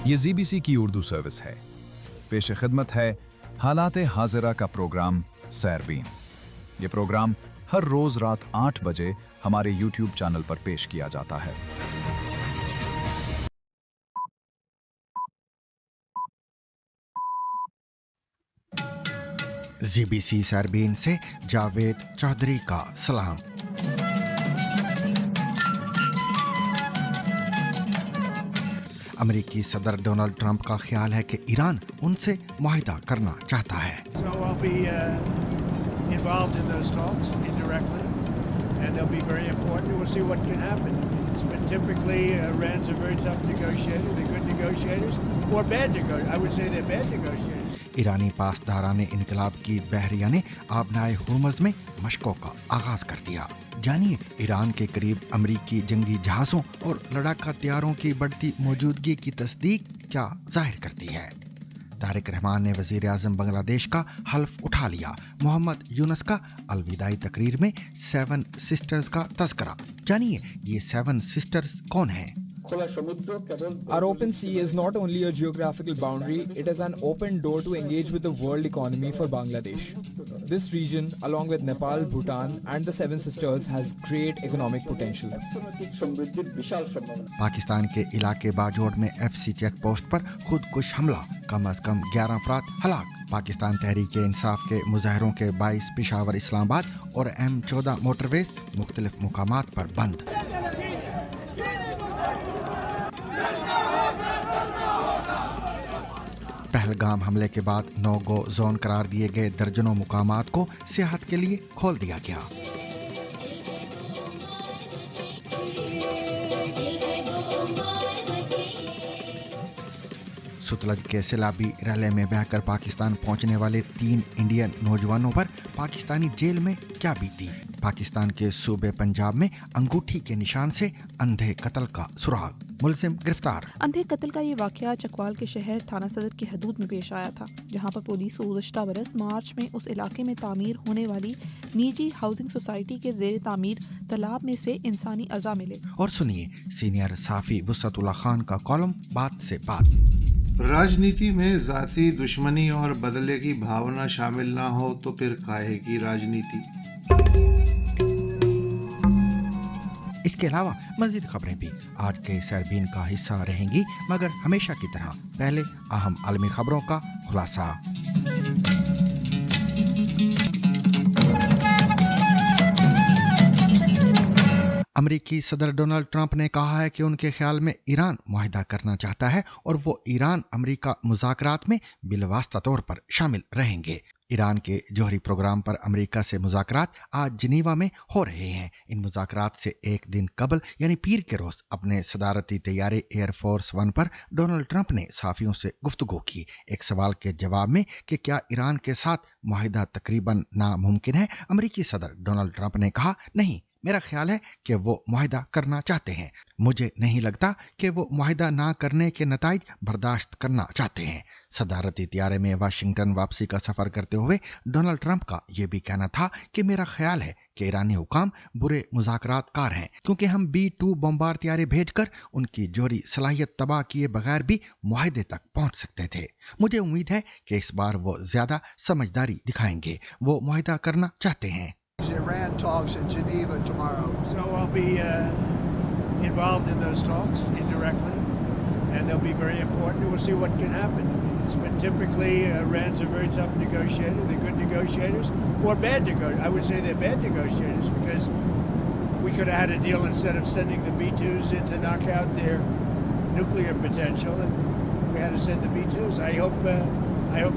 ये ZBC की Urdu service है। पेश खिदमत है हालात हाजिरा का प्रोग्राम सैरबीन। ये प्रोग्राम हर रोज रात 8 बजे हमारे YouTube चैनल पर पेश किया जाता है। ZBC सैरबीन से जावेद चौधरी का सलाम। अमेरिकी सदर डोनाल्ड ट्रंप का ख्याल है कि ईरान उनसे मुआहिदा करना चाहता है। So I'll be involved in those talks indirectly, and they'll be very important. We'll see what can happen. It's been typically Iran's a very tough negotiator. They're good negotiators, or bad negotiators. I would say they're bad negotiators. ईरानी पासदारान इनकलाब की बहरिया ने आबनाए हुर्मज में मशकों का आगाज कर दिया। जानिए Iran के करीब अमेरिकी जंगी जहाजों और लड़ाका हथियारों की बढ़ती मौजूदगी की तस्दीक क्या जाहिर करती है। तारिक रहमान ने वजीर आजम बांग्लादेश का हल्फ उठा लिया। मोहम्मद यूनुस का अलविदाई तकरीर में 7 सिस्टर्स का तज़किरा। जानिए ये 7 सिस्टर्स कौन हैं? Our open sea is not only a geographical boundary, it is an open door to engage with the world economy for Bangladesh. This region, along with Nepal, Bhutan and the Seven Sisters, has great economic potential. Pakistan के इलाके बाजोड़ में FC check post पर खुदकुश हमला, कम अज कम 11 अफराद हलाक। पाकिस्तान तहरीक इंसाफ के मुजाहिरों के 22 पेशावर इस्लामाबाद और M14 मोटरवेज मुख्तलिफ मुकामात पर बंद। पहलगाम हमले के बाद नो गो जोन करार दिए गए दर्जनों मुकामात को सियाहत के लिए खोल दिया गया। सुतलज के सैलाबी रैले में बहकर पाकिस्तान पहुंचने वाले 3 इंडियन नौजवानों पर पाकिस्तानी जेल में क्या बीती। पाकिस्तान के सूबे पंजाब में अंगूठी के निशान से अंधे कत्ल का सुराग, मुलजिम गिरफ्तार। अंधे कत्ल का ये वाकया चकवाल के शहर थाना सदर की हदूद में पेश आया था, जहां पर पुलिस को गुज़श्ता बरस मार्च में उस इलाके में तामीर होने वाली निजी हाउसिंग सोसाइटी के ज़ेर तामीर तालाब में से इंसानी अज़ा मिले। और सुनिए सीनियर साफी वुसअतुल्लाह खान का कॉलम बात से बात। राजनीति में जाती दुश्मनी और बदले की भावना शामिल ना हो तो फिर काहे की राजनीति। इसके अलावा मज़ीद खबरें भी आज के सैरबीन का हिस्सा रहेंगी, मगर हमेशा की तरह पहले अहम आलमी खबरों का खुलासा। अमेरिकी सदर डोनाल्ड ट्रंप ने कहा है कि उनके ख्याल में ईरान मुआहिदा करना चाहता है और वो ईरान अमेरिका मुज़ाकरात में बिलवास्ता तौर पर शामिल रहेंगे। ईरान के जौहरी प्रोग्राम पर अमेरिका से मुज़ाकरात आज जिनीवा में हो रहे हैं। इन मुज़ाकरात से एक दिन कबल यानी पीर के रोज अपने सदारती तैयारे एयरफोर्स 1 पर डोनाल्ड ट्रंप ने साफियों से गुफ्तगू की। एक सवाल के जवाब में कि क्या ईरान के साथ मुआहिदा तकरीबन नामुमकिन है, अमेरिकी सदर डोनाल्ड ट्रंप ने कहा, नहीं, मेरा ख्याल है कि वो मुआहिदा करना चाहते हैं। मुझे नहीं लगता कि वो मुआहिदा ना करने के नताइज बर्दाश्त करना चाहते हैं। सदारती तैयारे में वाशिंगटन वापसी का सफर करते हुए डोनाल्ड ट्रंप का यह भी कहना था कि मेरा ख्याल है कि ईरानी हुकाम बुरे मुज़ाकरातकार हैं, क्योंकि हम B-2 बमबार तैयारे भेजकर उनकी जोरी सलाहियत तबाह किए बगैर भी मुआहिदे तक पहुंच सकते थे। मुझे उम्मीद है कि इस बार वो ज्यादा समझदारी दिखाएंगे। वो मुआहिदा करना चाहते हैं। Iran talks in Geneva tomorrow. So I'll be involved in those talks indirectly, and they'll be very important. We'll see what can happen. It's been typically Iran's a very tough negotiator. They're good negotiators, or bad negotiators. I would say they're bad negotiators because we could have had a deal instead of sending the B-2s in to knock out their nuclear potential, and we had to send the B-2s. I hope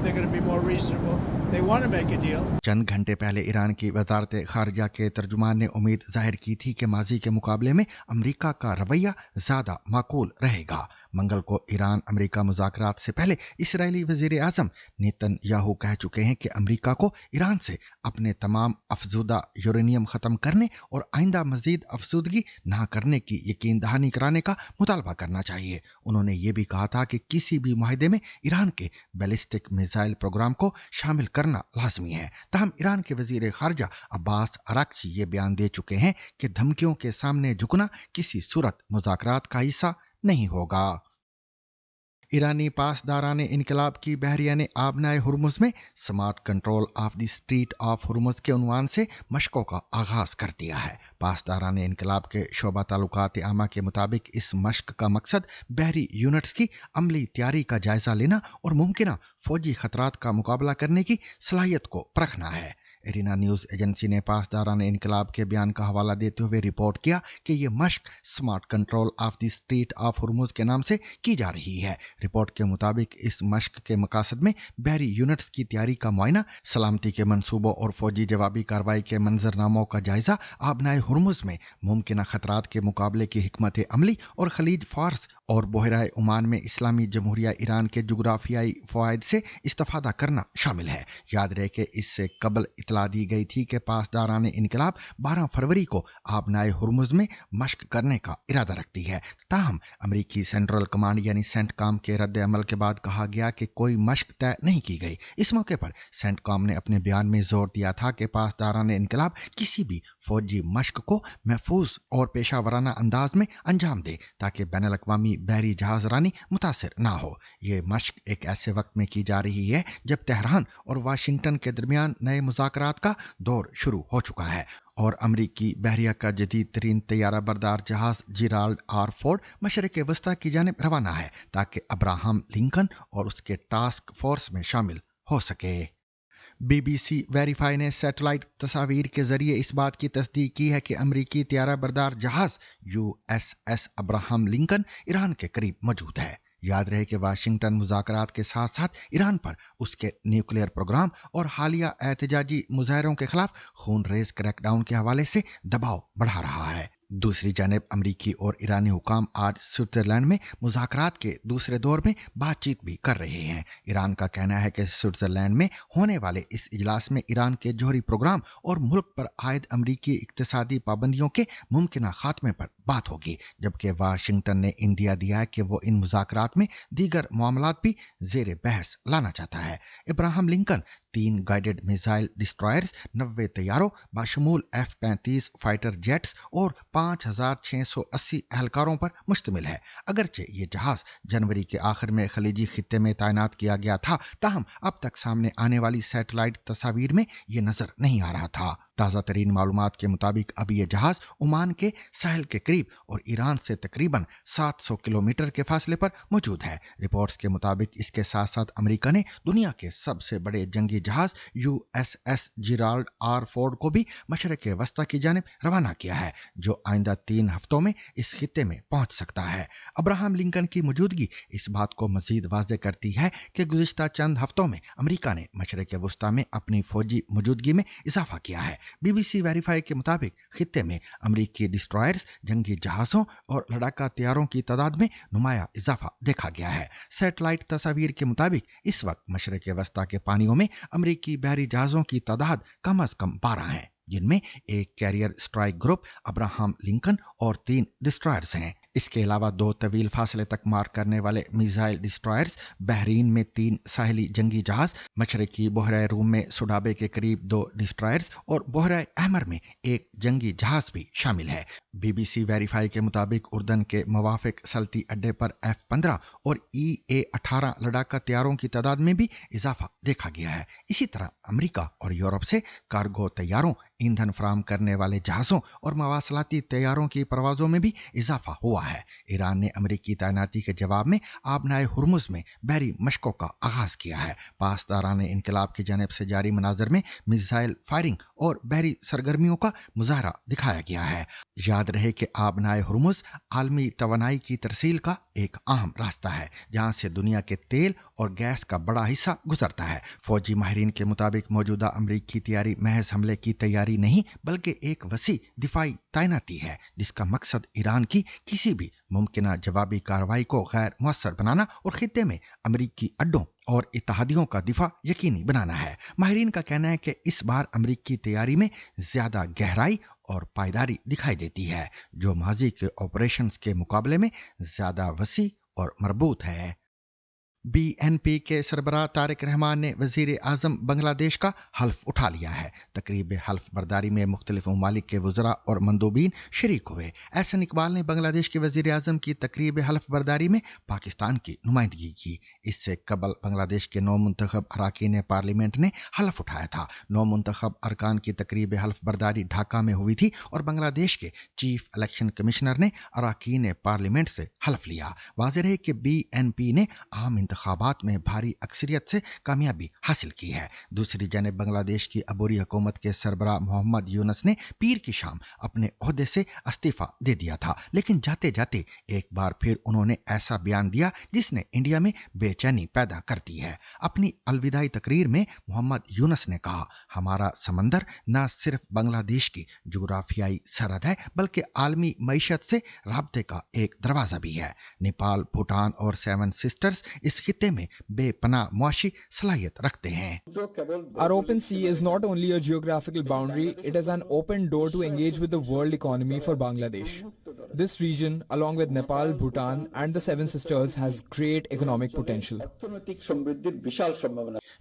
they're going to be more reasonable. They want to make a deal. चंद घंटे पहले Iran की वजारत खारजा के तर्जुमान ने उम्मीद जाहिर की थी कि माजी के मुकाबले में अमेरिका का रवैया ज्यादा माकूल रहेगा। मंगल को ईरान अमेरिका मुज़ाकरात से पहले इस्राएली वज़ीर आज़म नेतन्याहू कह चुके हैं कि अमेरिका को ईरान से अपने तमाम अफजूदा यूरेनियम ख़त्म करने और आइंदा मज़ीद अफजूदगी ना करने की यकीन दहानी कराने का मुतालबा करना चाहिए। उन्होंने ये भी कहा था कि किसी भी मुआहिदे में ईरान के बैलिस्टिक मिसाइल प्रोग्राम को शामिल करना लाजमी है। तहम ईरान के वज़ीर ख़ारजा अब्बास अराक्ची ये बयान दे चुके हैं कि धमकियों के सामने झुकना किसी सूरत मुज़ाकरात का हिस्सा नहीं होगा। ईरानी पासदारान इनकलाब की बहरिया ने आबनाए हुर्मुज में smart control of the Strait of Hormuz के उन्वान से मशकों का आगाज कर दिया है। पासदारान इनकलाब के शोबा तालुकात आमा के मुताबिक इस मशक का मकसद बहरी यूनिट्स की अमली तैयारी का जायजा लेना और मुमकिन फौजी खतरात का मुकाबला करने की सलाहियत को परखना है। एरिना न्यूज एजेंसी ने पासदारान इनकलाब के बयान का हवाला देते हुए रिपोर्ट किया कि यह मशक smart control of the Strait of Hormuz के नाम से की जा रही है। रिपोर्ट के मुताबिक इस मशक के मकासद में बहरी यूनिट्स की तैयारी का मुआयना, सलामती के मंसूबों और फौजी जवाबी कार्रवाई के मंजरनामों का जायजा, आबनाए हुर्मुज में मुमकिन खतरात के मुकाबले की हिकमत अमली और खलीज फार्स और बहराए ओमान में इस्लामी जमहूरिया ईरान के जुग्राफियाई फ़वाइद से इस्तेफादा करना शामिल है। याद रहे कि इससे कबल इतला दी गई थी कि पासदारान इनकलाब 12 फरवरी को आबनाए हुर्मुज में मशक करने का इरादा रखती है। ताहम अमरीकी सेंट्रल कमांड यानी सेंटकॉम के रद्द अमल के बाद कहा गया कि कोई मशक तय नहीं की गई। इस मौके पर सेंटकॉम ने अपने बयान में जोर दिया था कि पासदारान इनकलाब किसी भी फौजी मशक को महफूज और पेशा वराना अंदाज में अंजाम दे ताकि बैनुल अक़वामी बहरी जहाज रानी मुतासिर ना हो। ये मशक एक ऐसे वक्त में की जा रही है जब तेहरान और वाशिंगटन के दरमियान नए मुज़ाकरात का दौर शुरू हो चुका है और अमरीकी बहरिया का जदीद तरीन तैयारा बरदार जहाज जिराल्ड आर फोर्ड मशरक़ वस्ता की जानिब रवाना है ताकि अब्राहम लिंकन और उसके टास्क फोर्स में शामिल हो सके। BBC वेरीफाई ने सैटेलाइट तस्वीर के जरिए इस बात की तस्दीक की है कि अमरीकी तैयारा बरदार जहाज USS अब्राहम लिंकन ईरान के करीब मौजूद है। याद रहे कि वाशिंगटन मुज़ाकरात के साथ साथ ईरान पर उसके न्यूक्लियर प्रोग्राम और हालिया एहतजाजी मुजाहरों के खिलाफ खून रेज क्रैकडाउन के हवाले से दबाव बढ़ा रहा है। दूसरी जानिब अमरीकी और ईरानी हुकाम आज स्विट्जरलैंड में मुज़ाकरात के दूसरे दौर में बातचीत भी कर रहे हैं। ईरान का कहना है कि स्विट्जरलैंड में होने वाले इस इजलास में ईरान के जौहरी प्रोग्राम और मुल्क पर आयद अमरीकी इक्तिसादी पाबंदियों के मुमकिन खात्मे पर बात होगी, जबकि वाशिंगटन ने इंदिया दिया है कि वो इन मुज़ाकरात में दीगर मामलात भी जेर बहस लाना चाहता है। Ibrahim Lincoln 3 guided missile destroyers, 90 तैयारों बाशमूल F-35 fighter jets और 5,680 एहलकारों पर मुश्तमिल है। अगरचे ये जहाज जनवरी के आखिर में खलीजी खित्ते में तैनात किया गया था, ताहम अब तक सामने आने वाली सैटेलाइट तस्वीर में ये नजर नहीं आ रहा था। ताज़ा तरीन मालूमात के मुताबिक अब यह जहाज ओमान के साहिल के करीब और ईरान से तकरीबन 700 किलोमीटर के फासले पर मौजूद है। रिपोर्ट्स के मुताबिक इसके साथ साथ अमेरिका ने दुनिया के सबसे बड़े जंगी जहाज USS जिराल्ड आर फोर्ड को भी मशरक़ वस्ता की जानिब रवाना किया है, जो आइंदा 3 हफ्तों में इस खित्ते में पहुंच सकता है। अब्राहम लिंकन की मौजूदगी इस बात को मजीद वाज़ेह करती है कि गुज़िश्ता चंद हफ्तों में अमेरिका ने मशरक़ वस्ता में अपनी फौजी मौजूदगी में इजाफा किया है। BBC वेरीफाई के मुताबिक खित्ते में अमरीकी डिस्ट्रॉयर्स, जंगी जहाज़ों और लड़ाका तैयारों की तादाद में नुमाया इजाफा देखा गया है। सैटेलाइट तस्वीर के मुताबिक इस वक्त मशरक़ वस्ता के पानियों में अमरीकी बहरी जहाज़ों की तादाद कम अज कम 12 है, जिनमें एक carrier strike group, Abraham Lincoln और 3 डिस्ट्रॉयर्स हैं। इसके अलावा 2 तवील फासले तक मार करने वाले मिसाइल डिस्ट्रॉयर्स, बहरीन में 3 साहिली जंगी जहाज, मशरकी बहराए रूम में सुडाबे के करीब 2 डिस्ट्रॉयर्स और बहराए अहमर में 1 जंगी जहाज भी शामिल है। BBC वेरीफाई के मुताबिक उर्दन के मवाफिक सल्ती अड्डे पर F-15 और EA-18 लड़ाका तैयारों की तादाद में भी इजाफा देखा गया है। इसी तरह अमेरिका और यूरोप से कार्गो तैयारों, ईंधन फराम करने वाले जहाज़ों और मवासलाती तैयारों की परवाज़ों में भी इजाफा हुआ है। ईरान ने अमेरिकी तैनाती के जवाब में आबनाए हुर्मुज में बहरी मशकों का आगाज किया है। पासदारान इनकलाब की जानिब से जारी मनाजर में मिसाइल फायरिंग और बहरी सरगर्मियों का मुजाहरा दिखाया गया है। याद रहे कि आबनाए हुर्मुज आलमी तवानाई की तरसील का एक अहम रास्ता है, जहां से दुनिया के तेल और गैस का बड़ा हिस्सा गुजरता है। फौजी माहिरीन के मुताबिक मौजूदा अमरीकी तैयारी महज हमले की तैयारी नहीं, बल्कि एक वसी दिफाई तैनाती है, जिसका मकसद ईरान की किसी भी मुमकिन जवाबी कार्रवाई को गैर मुअस्सर बनाना और खित्ते में अमरीकी अड्डों और इत्तहादियों का दिफा यकीनी बनाना है। माहिरीन का कहना है कि इस बार अमरीकी तैयारी में ज्यादा गहराई और पायदारी दिखाई देती है, जो माजी के ऑपरेशंस के मुकाबले में ज्यादा वसी और मरबूत है। BNP के सरबराह तारिक रहमान ने वजीर आजम बांग्लादेश का हल्फ उठा लिया है। तकरीब हल्फ बर्दारी में मुख्तलिफ ममालिक के वज़रा और मंदूबीन शरीक हुए। एहसन इकबाल ने बांग्लादेश के वजीर आजम की तकरीब हल्फ बर्दारी में पाकिस्तान की नुमाइंदगी की। इससे कबल बांग्लादेश के नौ मुंतखब अरकान पार्लियामेंट ने हल्फ उठाया था। नौ मुंतखब अरकान की तकरीब हल्फ बर्दारी ढाका में हुई थी और बांग्लादेश के चीफ इलेक्शन कमिश्नर ने अरकान पार्लियामेंट से हल्फ लिया। वाज़ेह है कि BNP ने आम इंतखाबात में भारी अक्सरियत से कामयाबी हासिल की है। दूसरी जानब बांग्लादेश की अबूरी हुकूमत के सरबराह मोहम्मद यूनुस ने पीर की शाम अपने ओहदे से इस्तीफा दे दिया था, लेकिन जाते जाते एक बार फिर उन्होंने ऐसा बयान दिया जिसने इंडिया में बेचैनी पैदा कर दी है। अपनी अलविदाई तकरीर में मोहम्मद यूनुस ने कहा, हमारा समंदर न सिर्फ बांग्लादेश की जुग्राफियाई सरहद है बल्कि आलमी मईशत से राब्ते का एक दरवाजा भी है। नेपाल, भूटान और 7 सिस्टर्स इस खित्ते में बेपनाह मुआशी सलाहियत रखते हैं। Our open sea is not only a geographical boundary, it is an open door to engage with the world economy for Bangladesh. This region, along with Nepal, Bhutan and the 7 sisters, has great economic potential.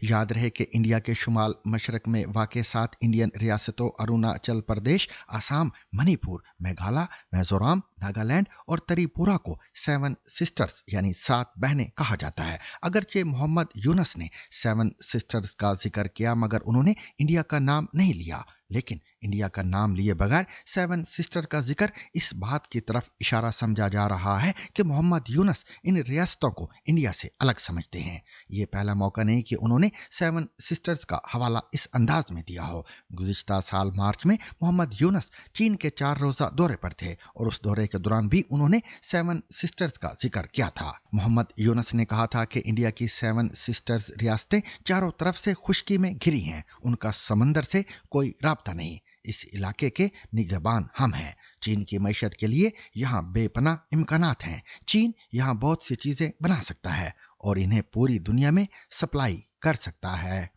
याद रहे कि India के शुमाल मशरक में वाक़े 7 Indian रियासतों अरुणाचल प्रदेश, आसाम, मणिपुर, मेघालय, मिजोरम, नागालैंड और त्रिपुरा को 7 sisters यानी 7 बहनें कहा जाता है। अगरचे मोहम्मद यूनुस ने 7 सिस्टर्स का जिक्र किया मगर उन्होंने इंडिया का नाम नहीं लिया, लेकिन इंडिया का नाम लिए बगैर 7 सिस्टर का जिक्र इस बात की तरफ इशारा समझा जा रहा है कि मोहम्मद यूनुस इन रियासतों को इंडिया से अलग समझते हैं। ये पहला मौका नहीं कि उन्होंने 7 सिस्टर्स का हवाला इस अंदाज में दिया हो। गुज़िश्ता साल मार्च में मोहम्मद यूनुस चीन के 4 रोज़ा दौरे पर थे और उस दौरे के दौरान भी उन्होंने 7 सिस्टर्स का जिक्र किया था। मोहम्मद यूनुस ने कहा था कि इंडिया की 7 सिस्टर्स रियासतें चारों तरफ से खुश्की में घिरी हैं, उनका समंदर से कोई राब्ता नहीं। इस इलाके के निगहबान हम हैं। चीन की मईशत के लिए यहाँ बेपनाह इम्कानात हैं। चीन यहाँ बहुत सी चीजें बना सकता है और इन्हें पूरी दुनिया में सप्लाई कर सकता है।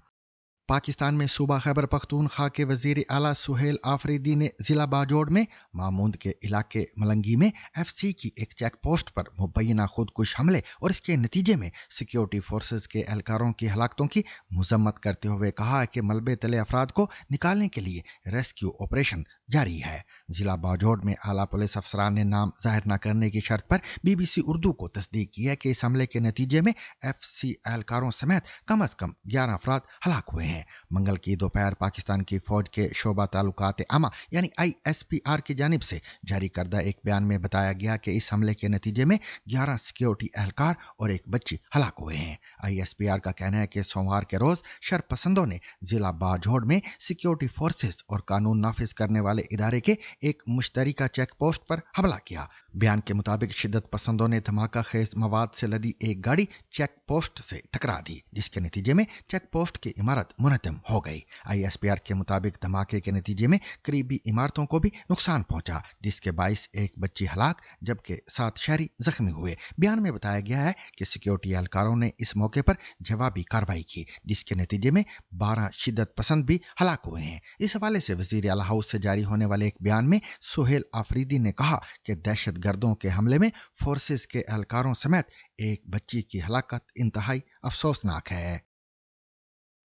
पाकिस्तान में सूबा खैबर पख्तूनख्वा के वजीर आला सुहेल आफरीदी ने जिला बाजोड़ में मामूंद के इलाके मलंगी में FC की एक चेक पोस्ट पर मुबैना खुदकुश हमले और इसके नतीजे में सिक्योरिटी फोर्सेस के एहलकारों की हलाकतों की मजम्मत करते हुए कहा है कि मलबे तले अफराद को निकालने के लिए रेस्क्यू ऑपरेशन जारी है। जिला बाजोड़ में आला पुलिस अफसरान ने नाम जाहिर न करने की शर्त पर BBC उर्दू को तस्दीक की है कि इस हमले के नतीजे में FC एहलकारों समेत कम अज कम 11 अफराद हलाक हुए हैं। मंगल की दोपहर पाकिस्तान की फौज के शोबा तालुकात आमा यानी ISPR की जानिब से जारी करदा एक बयान में बताया गया कि इस हमले के नतीजे में 11 सिक्योरिटी एहलकार और एक बच्ची हलाक हुए हैं। ISPR का कहना है कि सोमवार के रोज शरपसंदों ने जिला बाजोड़ में सिक्योरिटी फोर्सेस और कानून नाफिज करने वाले इदारे के एक मुश्तरका चेक पोस्ट पर हमला किया। बयान के मुताबिक शिद्दत पसंदों ने धमाका खेज मवाद से लदी एक गाड़ी चेक पोस्ट से टकरा दी, जिसके नतीजे में चेक पोस्ट की इमारत मुनहदम हो गई। ISPR के मुताबिक धमाके के नतीजे में करीबी इमारतों को भी नुकसान पहुंचा, जिसके बाइस एक बच्ची हलाक जबकि 7 शहरी जख्मी हुए। बयान में बताया गया है कि सिक्योरिटी एहलकारों ने इस मौके पर जवाबी कार्रवाई की, जिसके नतीजे में 12 शिद्दत पसंद भी हलाक हुए हैं। इस हवाले से वजीर आला हाउस से जारी होने वाले एक बयान में सुहेल आफरीदी ने कहा कि दहशत गर्दों के हमले में फोर्सेस के एहलकारों समेत एक बच्ची की हलाकत इंतहाई अफसोसनाक है।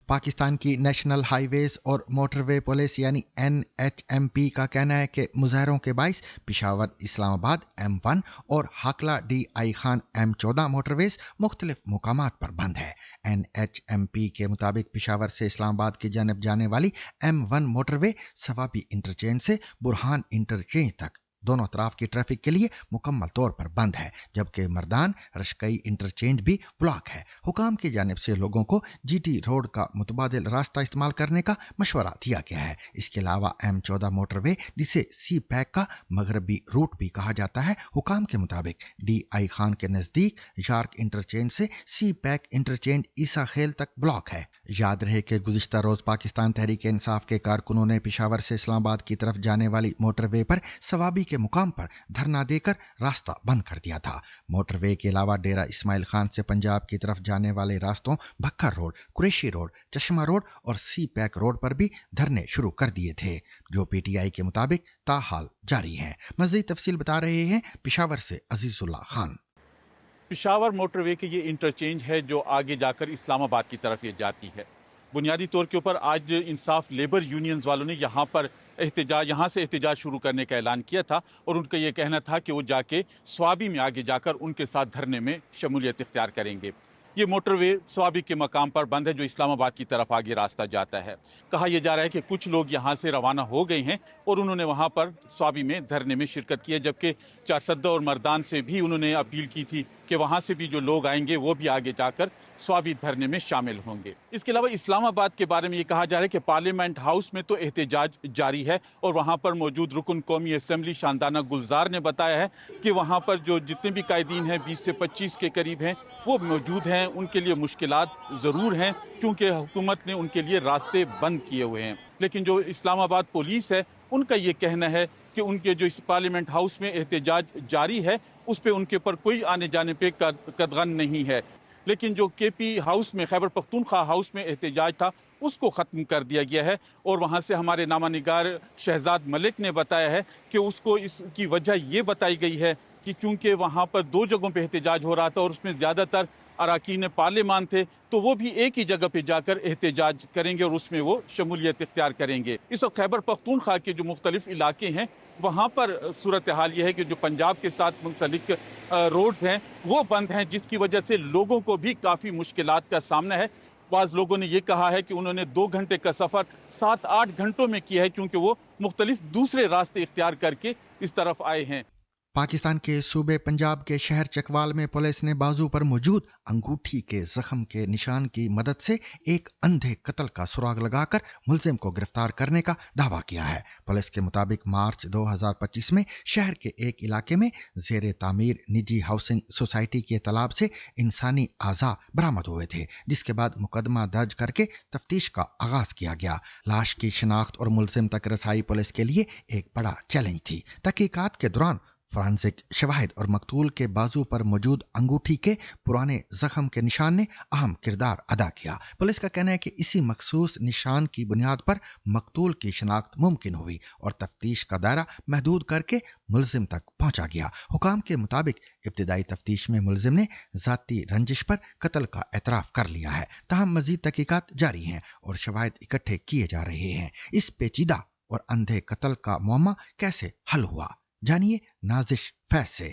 पाकिस्तान की नेशनल हाईवेज और मोटरवे पुलिस यानी NHMP का कहना है कि मुजाहरों के बाइस पिशावर इस्लामाबाद M1 और हाकला DI खान M14 मोटरवेज मुख्तलिफ मुकामात पर बंद है। NHMP के मुताबिक पिशावर से इस्लामाबाद की जानब जाने वाली M1 मोटरवे सवाबी इंटरचेंज से बुरहान इंटरचेंज तक दोनों तरफ की ट्रैफिक के लिए मुकम्मल तौर पर बंद है, जबकि मर्दान रशकई इंटरचेंज भी ब्लॉक है। हुकाम की जानिब से लोगों को GT रोड का मुतबादिल रास्ता इस्तेमाल करने का मशवरा दिया गया है। इसके अलावा M14 मोटरवे, जिसे C-पैक का मगरबी रूट भी कहा जाता है, हुकाम के मुताबिक DI खान के नज़दीक यार्क इंटरचेंज से C-पैक इंटरचेंज ईसा खेल तक ब्लॉक है। याद रहे कि गुज़िश्ता रोज पाकिस्तान तहरीक इंसाफ के कारकुनों ने पिशावर से इस्लामाबाद की तरफ जाने वाली मोटरवे पर सवाबी के मुकाम पर धरना देकर रास्ता बंद कर दिया था। मोटरवे के अलावा डेरा इस्माइल खान से पंजाब की तरफ जाने वाले रास्तों भक्खर रोड, कुरैशी रोड, चश्मा रोड और C-पैक रोड पर भी धरने शुरू कर दिए थे, जो PTI के मुताबिक ताहाल जारी हैं। मज़ीद तफसील बता रहे हैं पिशावर से अजीजुल्लाह खान। پشاور موٹر وے کے یہ انٹرچینج ہے جو آگے جا کر اسلام آباد کی طرف یہ جاتی ہے. بنیادی طور کے اوپر آج انصاف لیبر یونینز والوں نے یہاں سے احتجاج شروع کرنے کا اعلان کیا تھا اور ان کا یہ کہنا تھا کہ وہ جا کے سوابی میں آگے جا کر ان کے ساتھ دھرنے میں شمولیت اختیار کریں گے. یہ موٹر وے سوابی کے مقام پر بند ہے جو اسلام آباد کی طرف آگے راستہ جاتا ہے. کہا یہ جا رہا ہے کہ کچھ لوگ یہاں سے روانہ ہو گئے ہیں اور انہوں نے وہاں پر سوابی میں دھرنے میں شرکت کی ہے، جبکہ چارسدہ اور مردان سے بھی انہوں نے اپیل کی تھی کہ وہاں سے بھی جو لوگ آئیں گے وہ بھی آگے جا کر سوابی دھرنے میں شامل ہوں گے. اس کے علاوہ اسلام آباد کے بارے میں یہ کہا جا رہا ہے کہ پارلیمنٹ ہاؤس میں تو احتجاج جاری ہے اور وہاں پر موجود رکن قومی اسمبلی شاندانہ گلزار نے بتایا ہے کہ وہاں پر جو جتنے بھی قائدین ہیں 20 سے 25 کے قریب ہیں وہ موجود ہیں. ان کے لیے مشکلات ضرور ہیں کیونکہ حکومت نے ان کے لیے راستے بند کیے ہوئے ہیں، لیکن جو اسلام آباد پولیس ہے ان کا یہ کہنا ہے کہ ان کے جو اس پارلیمنٹ ہاؤس میں احتجاج جاری ہے اس پہ ان کے پر کوئی آنے جانے پہ قدغن نہیں ہے. لیکن جو کے پی ہاؤس میں خیبر پختونخوا ہاؤس میں احتجاج تھا اس کو ختم کر دیا گیا ہے اور وہاں سے ہمارے نامہ نگار شہزاد ملک نے بتایا ہے کہ اس کو اس کی وجہ یہ بتائی گئی ہے کہ چونکہ وہاں پر 2 جگہوں پہ احتجاج ہو رہا تھا اور اس میں زیادہ تر اراکین پارلیمان تھے تو وہ بھی ایک ہی جگہ پہ جا کر احتجاج کریں گے اور اس میں وہ شمولیت اختیار کریں گے. اس وقت خیبر پختونخوا کے جو مختلف علاقے ہیں وہاں پر صورتحال یہ ہے کہ جو پنجاب کے ساتھ منسلک روڈز ہیں وہ بند ہیں، جس کی وجہ سے لوگوں کو بھی کافی مشکلات کا سامنا ہے. بعض لوگوں نے یہ کہا ہے کہ انہوں نے 2 گھنٹے کا سفر 7-8 گھنٹوں میں کیا ہے کیونکہ وہ مختلف دوسرے راستے اختیار کر کے اس طرف آئے ہیں. پاکستان کے صوبے پنجاب کے شہر چکوال میں پولیس نے بازو پر موجود انگوٹھی کے زخم کے نشان کی مدد سے ایک اندھے قتل کا سراغ لگا کر ملزم کو گرفتار کرنے کا دعویٰ کیا ہے. پولیس کے مطابق مارچ 2025 میں شہر کے ایک علاقے میں زیر تعمیر نجی ہاؤسنگ سوسائٹی کے تالاب سے انسانی اعضاء برآمد ہوئے تھے، جس کے بعد مقدمہ درج کر کے تفتیش کا آغاز کیا گیا. لاش کی شناخت اور ملزم تک رسائی پولیس کے لیے ایک بڑا چیلنج تھی. تحقیقات کے دوران فرانسک شواہد اور مقتول کے بازو پر موجود انگوٹھی کے پرانے زخم کے نشان نے اہم کردار ادا کیا. پولیس کا کہنا ہے کہ اسی مخصوص نشان کی بنیاد پر مقتول کی شناخت ممکن ہوئی اور تفتیش کا دائرہ محدود کر کے ملزم تک پہنچا گیا. حکام کے مطابق ابتدائی تفتیش میں ملزم نے ذاتی رنجش پر قتل کا اعتراف کر لیا ہے، تاہم مزید تحقیقات جاری ہیں اور شواہد اکٹھے کیے جا رہے ہیں. اس پیچیدہ اور اندھے قتل کا معمہ کیسے حل ہوا، جانیے نازش فیض سے.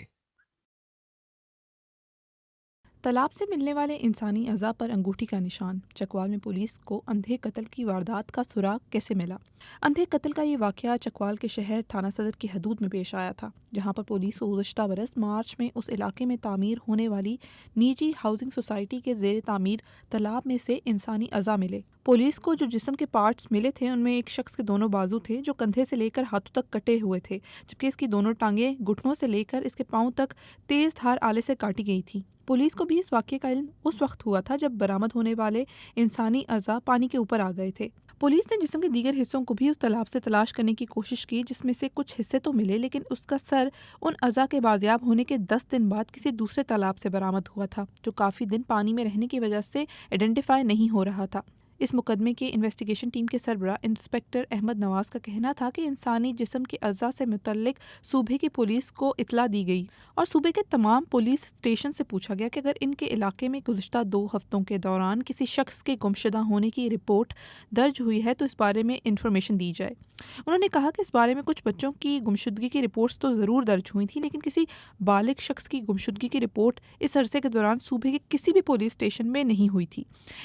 تالاب سے ملنے والے انسانی اعضاء پر انگوٹھی کا نشان. چکوال میں پولیس کو اندھے قتل کی واردات کا سراغ کیسے ملا؟ اندھے قتل کا یہ واقعہ چکوال کے شہر تھانہ صدر کی حدود میں پیش آیا تھا، جہاں پر پولیس کو گزشتہ برس مارچ میں اس علاقے میں تعمیر ہونے والی نجی ہاؤسنگ سوسائٹی کے زیر تعمیر تالاب میں سے انسانی اعضاء ملے. پولیس کو جو جسم کے پارٹس ملے تھے ان میں ایک شخص کے دونوں بازو تھے جو کندھے سے لے کر ہاتھوں تک کٹے ہوئے تھے، جبکہ اس کی دونوں ٹانگیں گھٹنوں سے لے کر اس کے پاؤں تک تیز دھار آلے سے کاٹی گئی تھی. پولیس کو بھی اس واقعے کا علم اس وقت ہوا تھا جب برآمد ہونے والے انسانی اعضاء پانی کے اوپر آ گئے تھے. پولیس نے جسم کے دیگر حصوں کو بھی اس تالاب سے تلاش کرنے کی کوشش کی، جس میں سے کچھ حصے تو ملے لیکن اس کا سر ان اعضاء کے بازیاب ہونے کے 10 دن بعد کسی دوسرے تالاب سے برآمد ہوا تھا جو کافی دن پانی میں رہنے کی وجہ سے آئیڈینٹیفائی نہیں ہو رہا تھا. اس مقدمے کے انویسٹیگیشن ٹیم کے سربراہ انسپکٹر احمد نواز کا کہنا تھا کہ انسانی جسم کے اعضاء سے متعلق صوبے کی پولیس کو اطلاع دی گئی اور صوبے کے تمام پولیس اسٹیشن سے پوچھا گیا کہ اگر ان کے علاقے میں گزشتہ 2 ہفتوں کے دوران کسی شخص کے گمشدہ ہونے کی رپورٹ درج ہوئی ہے تو اس بارے میں انفارمیشن دی جائے. انہوں نے کہا کہ اس بارے میں کچھ بچوں کی گمشدگی کی رپورٹس تو ضرور درج ہوئی تھیں لیکن کسی بالغ شخص کی گمشدگی کی رپورٹ اس عرصے کے دوران صوبے کے کسی بھی پولیس اسٹیشن میں نہیں ہوئی تھی.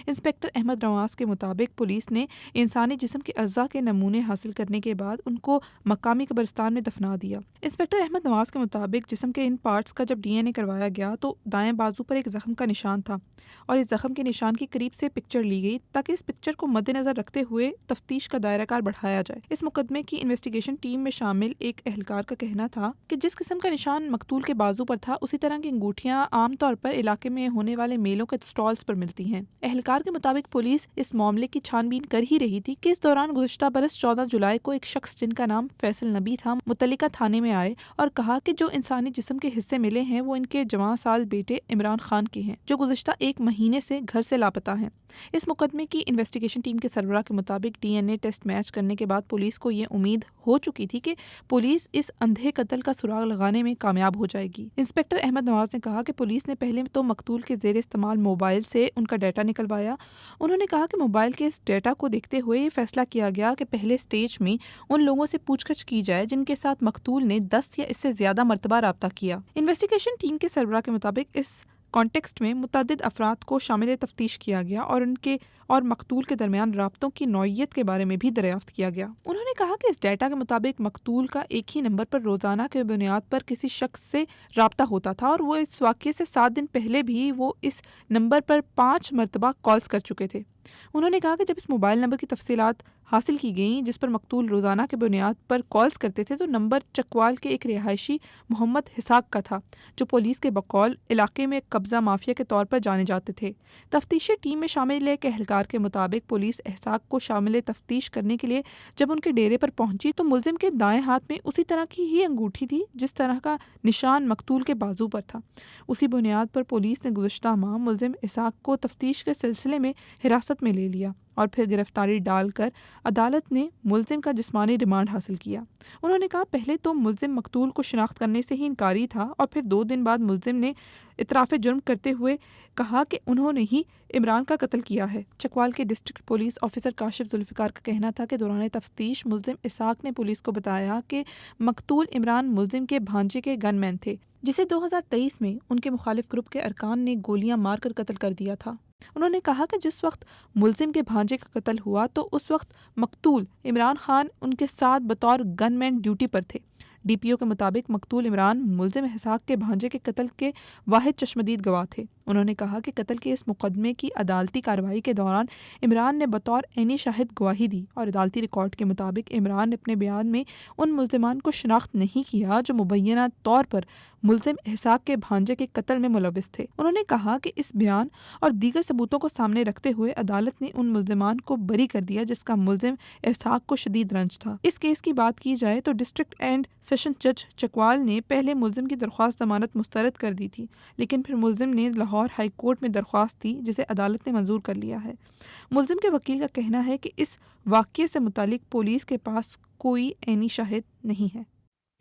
انسپکٹر احمد نواز کے مطابق پولیس نے انسانی جسم کے اعضاء کے نمونے حاصل کرنے کے بعد ان کو مقامی قبرستان میں دفنا دیا. انسپکٹر احمد نواز کے مطابق جسم کے ان پارٹس کا جب ڈی این اے کروایا گیا تو دائیں بازو پر ایک زخم کا نشان تھا اور اس زخم کے نشان کی قریب سے پکچر لی گئی تاکہ اس پکچر کو مد نظر رکھتے ہوئے تفتیش کا دائرہ کار بڑھایا جائے. اس مقدمے کی انویسٹیگیشن ٹیم میں شامل ایک اہلکار کا کہنا تھا کہ جس قسم کا نشان مقتول کے بازو پر تھا اسی طرح کی انگوٹھیاں عام طور پر علاقے میں ہونے والے میلوں کے سٹالز پر ملتی ہیں. اہلکار کے مطابق پولیس اس इस मामले की छानबीन कर ही रही थी कि इस दौरान गुज़िश्ता बरस 14 जुलाई को एक शख्स जिनका नाम फैसल नबी था मुतल्लिका थाने में आए और कहा कि जो इंसानी जिस्म के हिस्से मिले हैं वो इनके जवां साल बेटे इमरान खान के हैं जो गुज़िश्ता 1 महीने से घर से लापता हैं। इस मुकदमे की इन्वेस्टिगेशन टीम के सरबराह के मुताबिक DNA टेस्ट मैच करने के बाद पुलिस को ये उम्मीद हो चुकी थी कि पुलिस इस अंधे कत्ल का सुराग लगाने में कामयाब हो जाएगी। इंस्पेक्टर अहमद नवाज ने कहा कि पुलिस ने पहले तो मकतूल के ज़ेर इस्तेमाल मोबाइल से उनका डाटा निकलवाया। उन्होंने कहा कि मोबाइल के इस डाटा को देखते हुए ये फैसला किया गया कि पहले स्टेज में उन लोगों से पूछताछ की जाए जिनके साथ मकतूल ने 10 या इससे ज़्यादा मरतबा राब्ता किया। इन्वेस्टिगेशन टीम के सरबराह के मुताबिक इस कॉन्टेक्स्ट में मुतअद्दिद अफराद को शामिल तफ्तीश किया गया और उनके और मकतूल के दरमियान राब्तों की नौइयत के बारे में भी दरियाफ्त किया गया। उन्होंने कहा कि इस डाटा के मुताबिक मकतूल का एक ही नंबर पर रोज़ाना के बुनियाद पर किसी शख्स से राब्ता होता था और वो इस वाक़ये से 7 दिन पहले भी वो इस नंबर पर 5 मरतबा कॉल्स कर चुके थे। उन्होंने कहा कि जब इस मोबाइल नंबर की तफसीलात हासिल की गई जिस पर मकतूल रोज़ाना के बुनियाद पर कॉल्स करते थे तो नंबर चकवाल के एक रिहायशी मोहम्मद हिसाक का था जो पुलिस के बकौल इलाके में कब्ज़ा माफिया के तौर पर जाने जाते थे। तफ्तीशी टीम में शामिल एक एहलकार के मुताबिक पुलिस हिसाक को शामिल तफ्तीश करने के लिए जब उनके डेरे पर पहुंची तो मुलजिम के दाएं हाथ में उसी तरह की ही अंगूठी थी जिस तरह का निशान मकतूल के बाजू पर था। उसी बुनियाद पर पुलिस ने गुज़िश्ता माह मुलजिम हिसाक को तफ्तीश के सिलसिले में हिरासत में ले लिया और फिर गिरफ्तारी डालकर अदालत ने मुलजिम का जिस्मानी रिमांड हासिल किया। उन्होंने कहा पहले तो मुलजिम मकतूल को शिनाख्त करने से ही इनकारी था और फिर 2 दिन बाद मुलजिम ने इतराफ़ जुर्म करते हुए कहा कि उन्होंने ही इमरान का कत्ल किया है। चकवाल के district police officer Kashif Zulfiqar का कहना था कि दौरान तफ्तीश मुलजिम इसाक ने पुलिस को बताया कि मकतूल इमरान मुलजिम के भांजे के गनमैन थे जिसे 2023 में उनके मुखालिफ ग्रुप के अरकान ने गोलियां मारकर कत्ल कर दिया था। उन्होंने कहा कि जिस वक्त मुलजिम के भांजे का कत्ल हुआ तो उस वक्त मकतूल इमरान खान उनके साथ बतौर गनमैन ड्यूटी पर थे। DPO के मुताबिक मकतूल इमरान मुलजिम हिसाक के भांजे के कत्ल के वाहिद चश्मदीद गवाह थे। उन्होंने कहा कि कत्ल के इस मुकदमे की अदालती कार्रवाई के दौरान इमरान ने बतौर ऐनी शाहिद गवाही दी और अदालती रिकॉर्ड के मुताबिक इमरान ने अपने बयान में उन मुलजिमान को शनाख्त नहीं किया जो मुबैना तौर पर मुलजिम हिसाक के भांजे के कत्ल में मुलविस थे। उन्होंने कहा कि इस बयान और दीगर सबूतों को सामने रखते हुए अदालत ने उन मुलजिमान को बरी कर दिया जिसका मुलजिम हिसाक को शदीद रंज था। इस केस की बात की जाए तो डिस्ट्रिक्ट एंड सेशन जज चकवाल ने पहले मुलजिम की दरख्वास्त जमानत मुस्तरद कर दी थी लेकिन फिर मुलजिम ने लाहौर हाई कोर्ट में दरख्वास्त दी जिसे अदालत ने मंजूर कर लिया है। मुलजिम के वकील का कहना है कि इस वाक़ये से मुतालिक पुलिस के पास कोई ऐनी शाहिद नहीं है।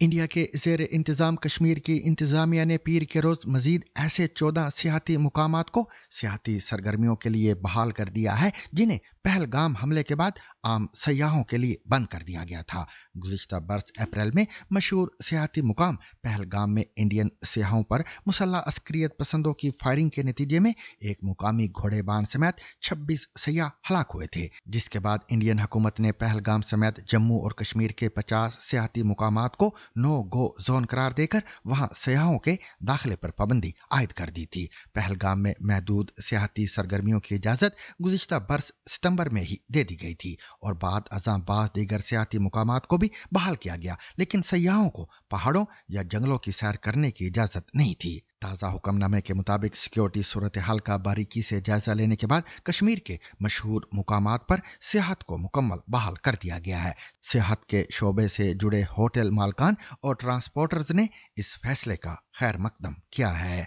इंडिया के ज़ेर इंतज़ाम कश्मीर की इंतज़ामिया ने पीर के रोज़ मज़ीद ऐसे 14 सियाहती मुकामात को सियाहती सरगर्मियों के लिए बहाल कर दिया है जिन्हें पहलगाम हमले के बाद आम सयाहों के लिए बंद कर दिया गया था। गुज़िश्ता बरस अप्रैल में मशहूर सियाहती मुकाम पहलगाम में इंडियन सियाहों पर मुसल्लह अस्करियत पसंदों की फायरिंग के नतीजे में एक मुकामी घोड़ेबान समेत 26 सयाह हलाक हुए थे, जिसके बाद इंडियन हुकूमत ने पहलगाम समेत जम्मू और कश्मीर के 50 सियाहती मुकामात को नो गो जोन करार देकर वहां सयाहों के दाखिले पर पाबंदी आयद कर दी थी। पहलगाम में महदूद सियाहती सरगर्मियों की इजाजत गुज़िश्ता बरस सितंबर में ही दे दी गई थी और बाद अज़ां बाज़ दीगर सियाहती मुकामात को भी बहाल किया गया, लेकिन सयाहों को पहाड़ों या जंगलों की सैर करने की इजाजत नहीं थी। ताज़ा हुक्मनामे के मुताबिक सिक्योरिटी सूरत हाल का बारीकी से जायजा लेने के बाद कश्मीर के मशहूर मुकामात पर सियाहत को मुकम्मल बहाल कर दिया गया है। सियाहत के शोबे से जुड़े होटल मालकान और ट्रांसपोर्टर्स ने इस फैसले का खैर मकदम किया है।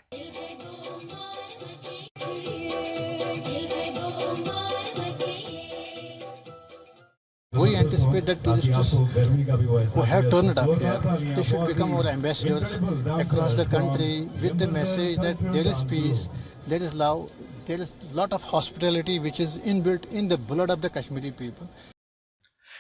We anticipate that tourists who have turned up here, they should become our ambassadors across the country with the message that there is peace, there is love, there is a lot of hospitality which is inbuilt in the blood of the Kashmiri people.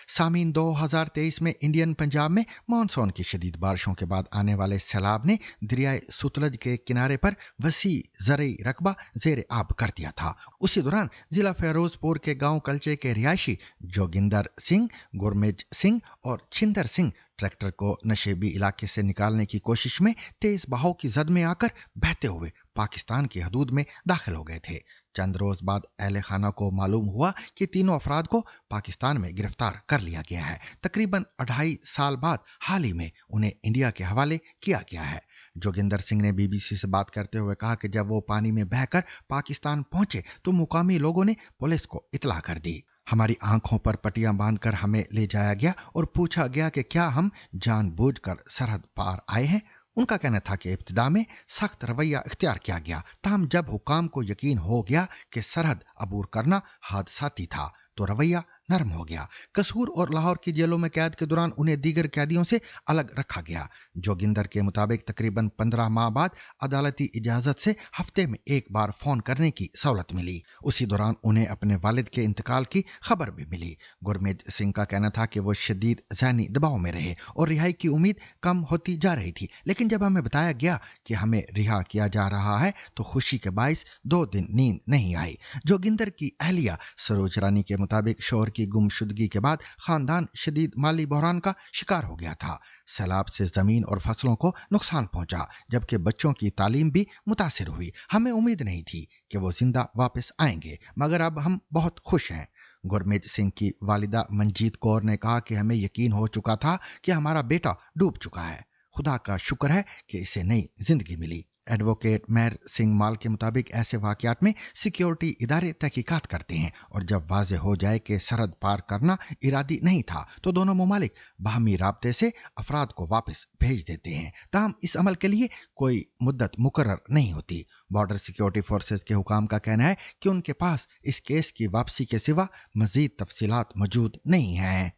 सामीन 2023 में Indian Punjab में monsoon की शदीद बारिशों के बाद आने वाले सैलाब ने दरियाए सतलज के किनारे पर वसी ज़रई रकबा ज़ेर आब कर दिया था। उसी दौरान जिला फिरोजपुर के गांव कल्चे के रिहायशी जोगिंदर सिंह, गुरमेज सिंह और छिंदर सिंह ट्रैक्टर को नशेबी इलाके से निकालने की कोशिश में तेज बहाव की जद में आकर बहते हुए पाकिस्तान की हदूद में दाखिल हो गए थे। चंद रोज बाद अहले खाना को मालूम हुआ कि तीनों अफराद को पाकिस्तान में गिरफ्तार कर लिया गया है। तकरीबन 2.5 साल बाद हाल ही में उन्हें इंडिया के हवाले किया गया है। जोगिंदर सिंह ने बीबीसी से बात करते हुए कहा कि जब वो पानी में बहकर पाकिस्तान पहुंचे तो मुकामी लोगों ने पुलिस को इतला कर दी। हमारी आंखों पर पट्टियां बांधकर हमें ले जाया गया और पूछा गया कि क्या हम जानबूझकर सरहद पार आए हैं। उनका कहना था कि इब्तिदा में सख्त रवैया इख्तियार किया गया, ताहम जब हुकाम को यकीन हो गया कि सरहद अबूर करना हादसाती था तो रवैया नरम हो गया। कसूर और लाहौर की जेलों में कैद के दौरान उन्हें दीगर कैदियों से अलग रखा गया। जोगिंदर के मुताबिक तकरीबन 15 माह बाद अदालती इजाजत से हफ्ते में एक बार फोन करने की सहूलत मिली। उसी दौरान उन्हें अपने वालिद के इंतकाल की खबर भी मिली। गुरमीत सिंह का कहना था कि वो शदीद ज़हनी दबाव में रहे और रिहाई की उम्मीद कम होती जा रही थी, लेकिन जब हमें बताया गया कि हमें रिहा किया जा रहा है तो खुशी के बाइस 2 दिन नींद नहीं आई। जोगिंदर की अहलिया सरोज रानी के मुताबिक शौहर की गुमशुदगी के बाद खानदान शदीद माली बहरान का शिकार हो गया था। सैलाब से जमीन और फसलों को नुकसान पहुंचा, जबकि बच्चों की तालीम भी मुतासिर हुई। हमें उम्मीद नहीं थी कि वो जिंदा वापस आएंगे, मगर अब हम बहुत खुश हैं। गुरमीत सिंह की वालिदा मंजीत कौर ने कहा कि हमें यकीन हो चुका था कि हमारा बेटा डूब चुका है। खुदा का शुक्र है कि इसे नई जिंदगी मिली। एडवोकेट मेहर सिंह माल के मुताबिक ऐसे वाकयात में सिक्योरिटी इदारे तहकीकात करते हैं और जब वाज़ेह हो जाए कि सरहद पार करना इरादी नहीं था तो दोनों ममालिक बाहमी राब्ते से अफराद को वापस भेज देते हैं। ताहम इस अमल के लिए कोई मुद्दत मुकर्रर नहीं होती। बॉर्डर सिक्योरिटी फोर्सेस के हुकाम का कहना है कि उनके पास इस केस की वापसी के सिवा मजीद तफसीलात मौजूद नहीं हैं।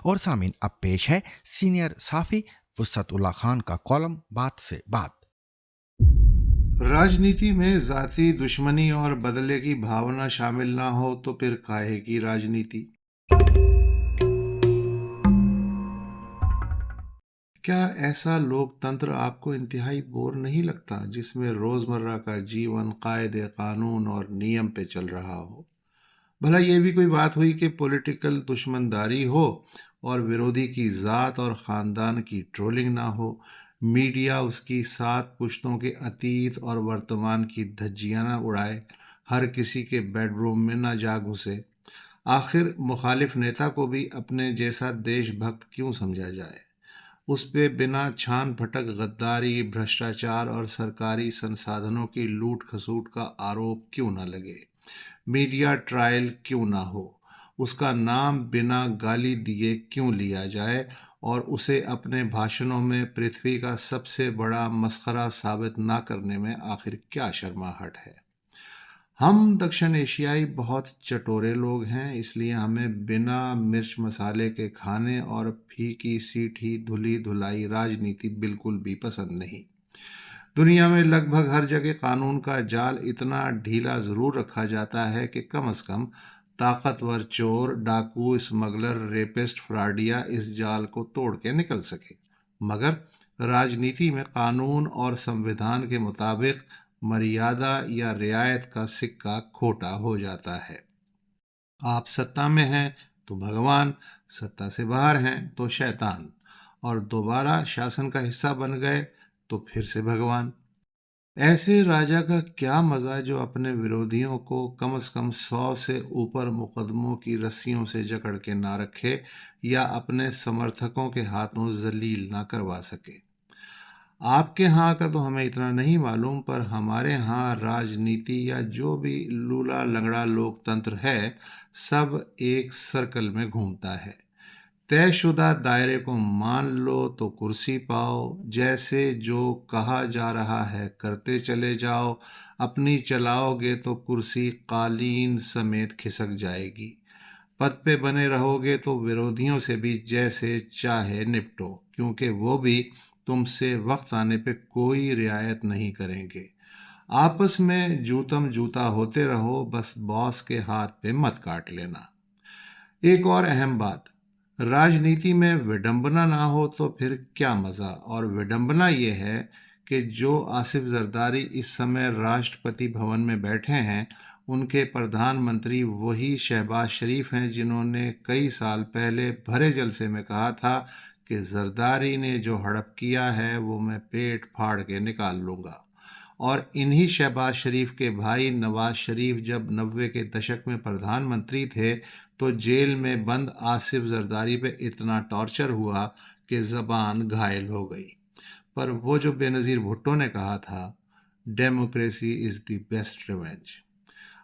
और सामीन, अब पेश है सीनियर साफी वुसअतुल्लाह खान का कॉलम बात से बात। राजनीति में जाती दुश्मनी और बदले की भावना शामिल ना हो तो फिर काहे की राजनीति। क्या ऐसा लोकतंत्र आपको इंतहाई बोर नहीं लगता जिसमें रोजमर्रा का जीवन कायदे कानून और नियम पे चल रहा हो? भला ये भी कोई बात हुई कि पॉलिटिकल दुश्मनदारी हो और विरोधी की ज़ात और ख़ानदान की ट्रोलिंग ना हो, मीडिया उसकी 7 पुश्तों के अतीत और वर्तमान की धज्जियां ना उड़ाए, हर किसी के बेडरूम में ना जा घुसे। आखिर मुखालिफ नेता को भी अपने जैसा देशभक्त क्यों समझा जाए? उस पे बिना छान फटक गद्दारी, भ्रष्टाचार और सरकारी संसाधनों की लूट खसूट का आरोप क्यों ना लगे? मीडिया ट्रायल क्यों ना हो? उसका नाम बिना गाली दिए क्यों लिया जाए और उसे अपने भाषणों में पृथ्वी का सबसे बड़ा मस्खरा साबित ना करने में आखिर क्या शर्माहट है? हम दक्षिण एशियाई बहुत चटोरे लोग हैं, इसलिए हमें बिना मिर्च मसाले के खाने और फीकी सीठी धुली धुलाई राजनीति बिल्कुल भी पसंद नहीं। दुनिया में लगभग हर जगह कानून का जाल इतना ढीला ज़रूर रखा जाता है कि कम से कम ताकतवर चोर, डाकू, स्मगलर, रेपिस्ट, फ्राडिया इस जाल को तोड़ के निकल सके। मगर राजनीति में कानून और संविधान के मुताबिक मर्यादा या रियायत का सिक्का खोटा हो जाता है। आप सत्ता में हैं तो भगवान, सत्ता से बाहर हैं तो शैतान, और दोबारा शासन का हिस्सा बन गए तो फिर से भगवान। ऐसे राजा का क्या मज़ा जो अपने विरोधियों को कम से कम 100 से ऊपर मुकदमों की रस्सियों से जकड़ के ना रखे या अपने समर्थकों के हाथों जलील ना करवा सके। आपके यहाँ का तो हमें इतना नहीं मालूम, पर हमारे यहाँ राजनीति या जो भी लूला लंगड़ा लोकतंत्र है सब एक सर्कल में घूमता है। तयशुदा दायरे को मान लो तो कुर्सी पाओ, जैसे जो कहा जा रहा है करते चले जाओ, अपनी चलाओगे तो कुर्सी कालीन समेत खिसक जाएगी। पद पे बने रहोगे तो विरोधियों से भी जैसे चाहे निपटो, क्योंकि वो भी तुमसे वक्त आने पे कोई रियायत नहीं करेंगे। आपस में जूतम जूता होते रहो, बस बॉस के हाथ पे मत काट लेना। एक और अहम बात, राजनीति में विडंबना ना हो तो फिर क्या मज़ा। और विडंबना ये है कि जो आसिफ जरदारी इस समय राष्ट्रपति भवन में बैठे हैं, उनके प्रधानमंत्री वही शहबाज शरीफ हैं जिन्होंने कई साल पहले भरे जलसे में कहा था कि जरदारी ने जो हड़प किया है वो मैं पेट फाड़ के निकाल लूँगा। और इन्हीं शहबाज शरीफ के भाई नवाज शरीफ जब 90 के दशक में प्रधानमंत्री थे तो जेल में बंद आसिफ जरदारी पे इतना टॉर्चर हुआ कि ज़बान घायल हो गई। پر وہ جو بے نظیر بھٹو نے کہا تھا democracy is the best revenge.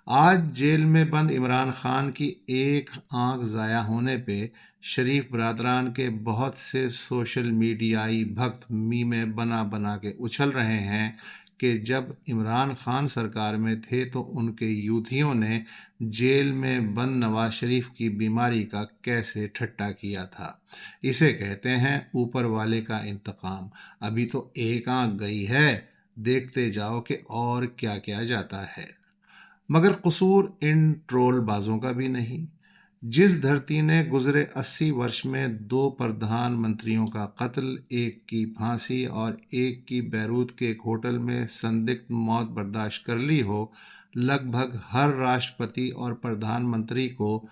آج جیل میں بند عمران خان کی ایک آنکھ ضائع ہونے پہ شریف برادران کے بہت سے سوشل میڈیائی بھکت میمیں بنا بنا کے اچھل رہے ہیں کہ جب عمران خان سرکار میں تھے تو ان کے یوتھیوں نے جیل میں بند نواز شریف کی بیماری کا کیسے ٹھٹا کیا تھا۔ اسے کہتے ہیں اوپر والے کا انتقام۔ ابھی تو ایک آنکھ گئی ہے، دیکھتے جاؤ کہ اور کیا کیا جاتا ہے۔ مگر قصور ان ٹرول بازوں کا بھی نہیں۔ جس دھرتی نے گزرے 80 برس میں 2 پردھان منتریوں کا قتل، ایک کی پھانسی اور ایک کی بیروت کے ایک ہوٹل میں سندگدھ موت برداشت کر لی ہو، لگ بھگ ہر راشٹرپتی اور پردھان منتری کو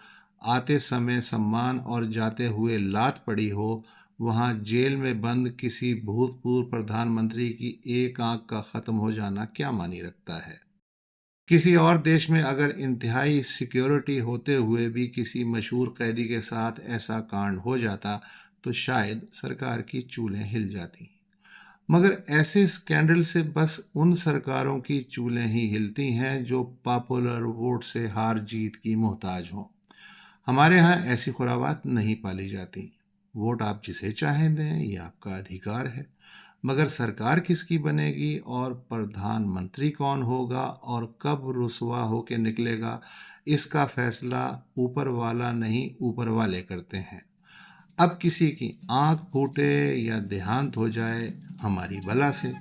آتے سمے سمان اور جاتے ہوئے لات پڑی ہو، وہاں جیل میں بند کسی بھوتپورو پردھان منتری کی ایک آنکھ کا ختم ہو جانا کیا معنی رکھتا ہے؟ کسی اور دیش میں اگر انتہائی سیکیورٹی ہوتے ہوئے بھی کسی مشہور قیدی کے ساتھ ایسا کانڈ ہو جاتا تو شاید سرکار کی چولیں ہل جاتی، مگر ایسے اسکینڈل سے بس ان سرکاروں کی چولیں ہی ہلتی ہیں جو پاپولر ووٹ سے ہار جیت کی محتاج ہوں۔ ہمارے ہاں ایسی خرابات نہیں پالی جاتی۔ ووٹ آپ جسے چاہیں دیں، یہ آپ کا ادھیکار ہے، مگر سرکار کس کی بنے گی اور پردھان منتری کون ہوگا اور کب رسوا ہو کے نکلے گا، اس کا فیصلہ اوپر والا نہیں اوپر والے کرتے ہیں۔ اب کسی کی آنکھ پھوٹے یا دیہانت ہو جائے ہماری بلا سے۔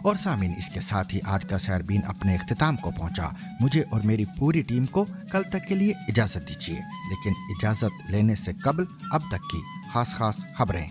اور سامعین، اس کے ساتھ ہی آج کا سیربین اپنے اختتام کو پہنچا۔ مجھے اور میری پوری ٹیم کو کل تک کے لیے اجازت دیجیے، لیکن اجازت لینے سے قبل اب تک کی خاص خبریں۔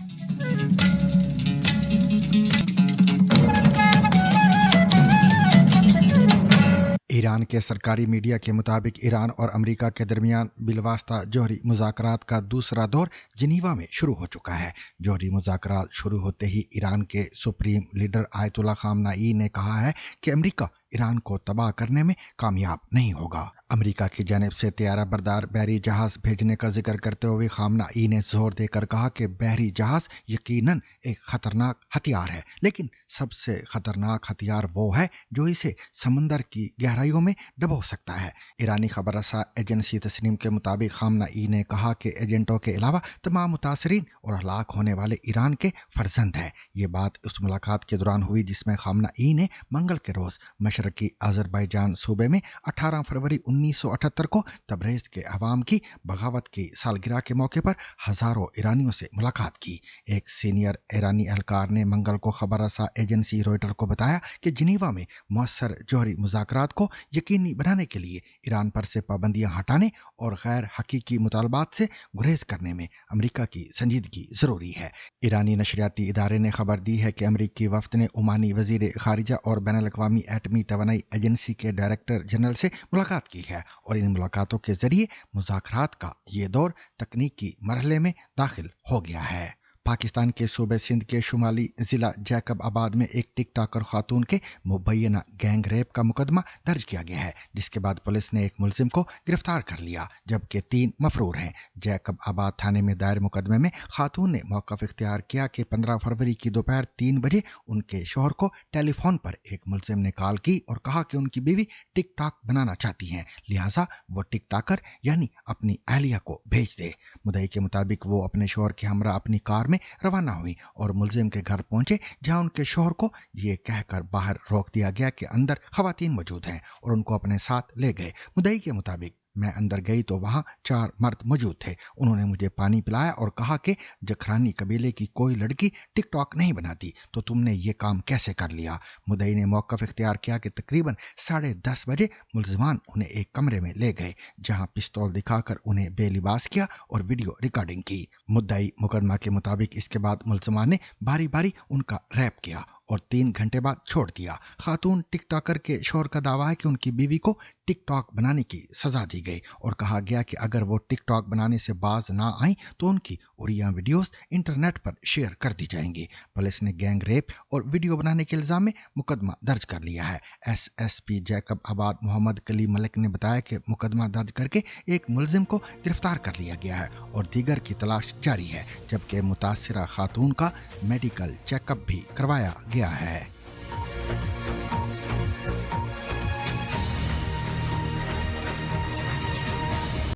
ایران کے سرکاری میڈیا کے مطابق ایران اور امریکہ کے درمیان بالواسطہ جوہری مذاکرات کا دوسرا دور جنیوا میں شروع ہو چکا ہے۔ جوہری مذاکرات شروع ہوتے ہی ایران کے سپریم لیڈر آیت اللہ خامنہ ای نے کہا ہے کہ امریکہ ایران کو تباہ کرنے میں کامیاب نہیں ہوگا۔ امریکہ کی جانب سے طیارہ بردار بحری جہاز بھیجنے کا ذکر کرتے ہوئے خامنہ ای نے زور دے کر کہا کہ بحری جہاز یقیناً ایک خطرناک ہتھیار ہے، لیکن سب سے خطرناک ہتھیار وہ ہے جو اسے سمندر کی گہرائیوں میں ڈبو سکتا ہے۔ ایرانی خبر رساں ایجنسی تسنیم کے مطابق خامنہ ای نے کہا کہ ایجنٹوں کے علاوہ تمام متاثرین اور ہلاک ہونے والے ایران کے فرزند ہیں۔ یہ بات اس ملاقات کے دوران ہوئی جس میں خامنہ ای نے منگل کے روز مشرقی آذربائیجان صوبے میں 18 فروری 1978 کو تبریز کے عوام کی بغاوت کی سالگرہ کے موقع پر ہزاروں ایرانیوں سے ملاقات کی۔ ایک سینئر ایرانی اہلکار نے منگل کو خبر رساں ایجنسی روئٹر کو بتایا کہ جنیوا میں مؤثر جوہری مذاکرات کو یقینی بنانے کے لیے ایران پر سے پابندیاں ہٹانے اور غیر حقیقی مطالبات سے گریز کرنے میں امریکہ کی سنجیدگی ضروری ہے۔ ایرانی نشریاتی ادارے نے خبر دی ہے کہ امریکی وفد نے عمانی وزیر خارجہ اور بین الاقوامی ایٹمی توانائی ایجنسی کے ڈائریکٹر جنرل سے ملاقات کی ہے، اور ان ملاقاتوں کے ذریعے مذاکرات کا یہ دور تکنیکی مرحلے میں داخل ہو گیا ہے۔ پاکستان کے صوبے سندھ کے شمالی ضلع جیکب آباد میں ایک ٹک ٹاکر خاتون کے مبینہ گینگ ریپ کا مقدمہ درج کیا گیا ہے، جس کے بعد پولیس نے ایک ملزم کو گرفتار کر لیا جبکہ 3 مفرور ہیں۔ جیکب آباد تھانے میں دائر مقدمے میں خاتون نے موقف اختیار کیا کہ 15 فروری کی دوپہر 3 بجے ان کے شوہر کو ٹیلی فون پر ایک ملزم نے کال کی اور کہا کہ ان کی بیوی ٹک ٹاک بنانا چاہتی ہیں، لہٰذا وہ ٹک ٹاکر یعنی اپنی اہلیہ کو بھیج دے۔ مدعی کے مطابق وہ اپنے شوہر کے ہمراہ اپنی کار میں روانہ ہوئی اور ملزم کے گھر پہنچے، جہاں ان کے شوہر کو یہ کہہ کر باہر روک دیا گیا کہ اندر خواتین موجود ہیں، اور ان کو اپنے ساتھ لے گئے۔ مدعی کے مطابق میں اندر گئی تو وہاں 4 مرد موجود تھے۔ انہوں نے مجھے پانی پلایا اور کہا کہ جکھرانی قبیلے کی کوئی لڑکی ٹک ٹاک نہیں بناتی، تو تم نے یہ کام کیسے کر لیا؟ مدعی نے موقف اختیار کیا کہ تقریباً 10:30 بجے ملزمان انہیں ایک کمرے میں لے گئے، جہاں پستول دکھا کر انہیں بے لباس کیا اور ویڈیو ریکارڈنگ کی۔ مدعی مقدمہ کے مطابق اس کے بعد ملزمان نے باری باری ان کا ریپ کیا और 3 घंटे बाद छोड़ दिया। खातून टिकटॉकर के शोहर का दावा है कि उनकी बीवी को टिकटॉक बनाने की सजा दी गई और कहा गया कि अगर वो टिकटॉक बनाने से बाज ना आई तो उनकी उड़िया वीडियोस इंटरनेट पर शेयर कर दी जाएंगी। पुलिस ने गैंग रेप और वीडियो बनाने के इल्जाम में मुकदमा दर्ज कर लिया है। एसएसपी जैकब आबाद मोहम्मद कली मलिक ने बताया कि मुकदमा दर्ज करके एक मुलजिम को गिरफ्तार कर लिया गया है और दीगर की तलाश जारी है, जबकि मुतासिरा खातून का मेडिकल चेकअप भी करवाया गया है।